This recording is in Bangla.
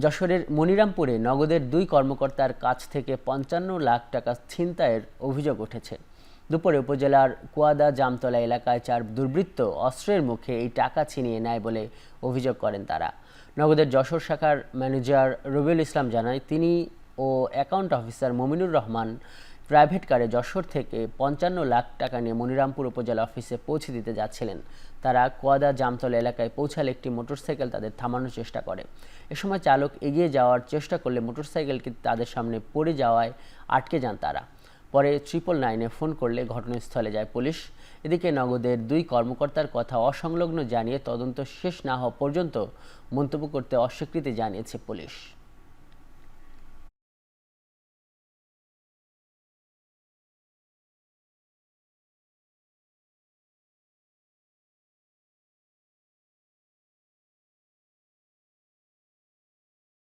যশোরের মনিরামপুরে নগদের দুই কর্মকর্তার কাছ থেকে ৫৫ লাখ টাকা ছিনতাইয়ের অভিযোগ উঠেছে। দুপুরে উপজেলার কুয়াদা জামতলা এলাকায় ৪ দুর্বৃত্ত অস্ত্রের মুখে এই টাকা ছিনিয়ে নেয় বলে অভিযোগ করেন তারা। নগদের যশোর শাখার ম্যানেজার রবিউল ইসলাম জানায়, তিনি ও account officer Mominur Rahman private কারে যশোর থেকে ৫৫ লাখ টাকা নিয়ে মনিরামপুর উপজেলা অফিসে পৌঁছে দিতে যাচ্ছিলেন। তারা কুয়াদা জামতলা এলাকায় পৌঁছালে একটি মোটরসাইকেল তাদের থামানোর চেষ্টা করে। এ সময় চালক এগিয়ে যাওয়ার চেষ্টা করলে মোটরসাইকেলটি তাদের সামনে পড়ে যাওয়ায় আটকে যান তারা। পরে 999-এ ফোন করলে ঘটনাস্থলে যায় পুলিশ। এদিকে নগদের দুই কর্মকর্তার কথা অসংলগ্ন জানিয়ে তদন্ত শেষ না হওয়া পর্যন্ত মন্তব্য করতে অস্বীকৃতি জানিয়েছে পুলিশ।